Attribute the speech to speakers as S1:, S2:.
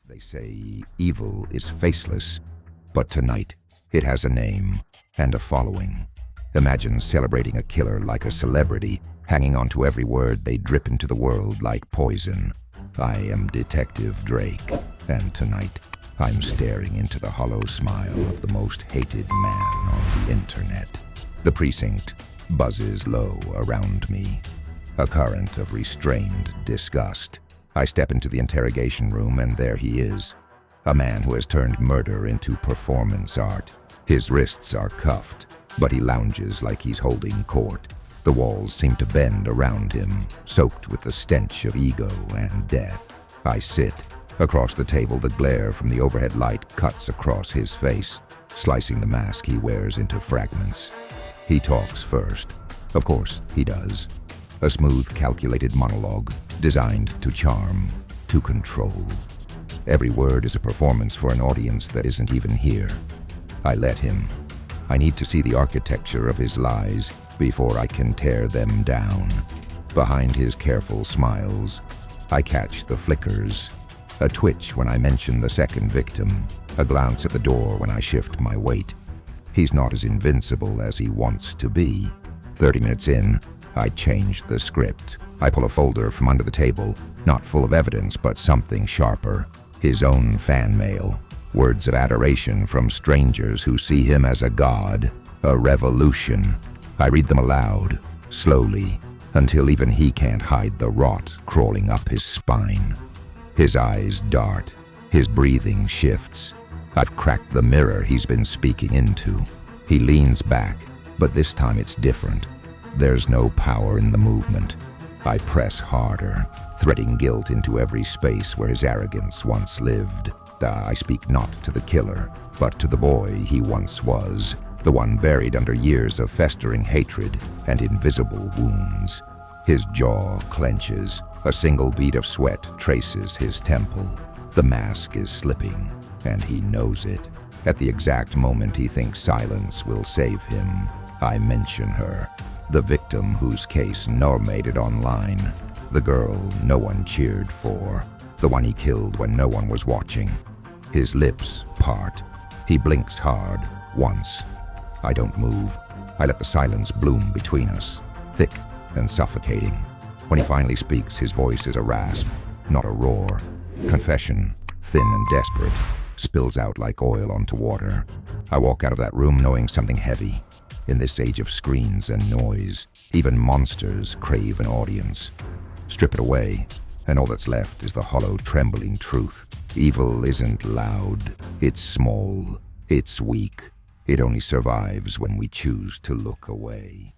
S1: They say evil is faceless, but tonight it has a name and a following. Imagine celebrating a killer like a celebrity, hanging on to every word they drip into the world like poison. I am Detective Drayk, and tonight I'm staring into the hollow smile of the most hated man on the internet. The precinct buzzes low around me, a current of restrained disgust. I step into the interrogation room, and there he is, a man who has turned murder into performance art. His wrists are cuffed, but he lounges like he's holding court. The walls seem to bend around him, soaked with the stench of ego and death. I sit. Across the table, the glare from the overhead light cuts across his face, slicing the mask he wears into fragments. He talks first. Of course he does. A smooth, calculated monologue designed to charm, to control. Every word is a performance for an audience that isn't even here. I let him. I need to see the architecture of his lies before I can tear them down. Behind his careful smiles, I catch the flickers. A twitch when I mention the second victim, a glance at the door when I shift my weight. He's not as invincible as he wants to be. 30 minutes in, I change the script. I pull a folder from under the table, not full of evidence, but something sharper. His own fan mail. Words of adoration from strangers who see him as a god, a revolution. I read them aloud, slowly, until even he can't hide the rot crawling up his spine. His eyes dart, his breathing shifts. I've cracked the mirror he's been speaking into. He leans back, but this time it's different. There's no power in the movement. I press harder, threading guilt into every space where his arrogance once lived. I speak not to the killer, but to the boy he once was, the one buried under years of festering hatred and invisible wounds. His jaw clenches. A single bead of sweat traces his temple. The mask is slipping, and he knows it. At the exact moment he thinks silence will save him, I mention her. The victim whose case no made it online. The girl no one cheered for. The one he killed when no one was watching. His lips part. He blinks hard, once. I don't move. I let the silence bloom between us, thick and suffocating. When he finally speaks, his voice is a rasp, not a roar. Confession, thin and desperate, spills out like oil onto water. I walk out of that room knowing something heavy. In this age of screens and noise, even monsters crave an audience. Strip it away, and all that's left is the hollow, trembling truth. Evil isn't loud, it's small, it's weak. It only survives when we choose to look away.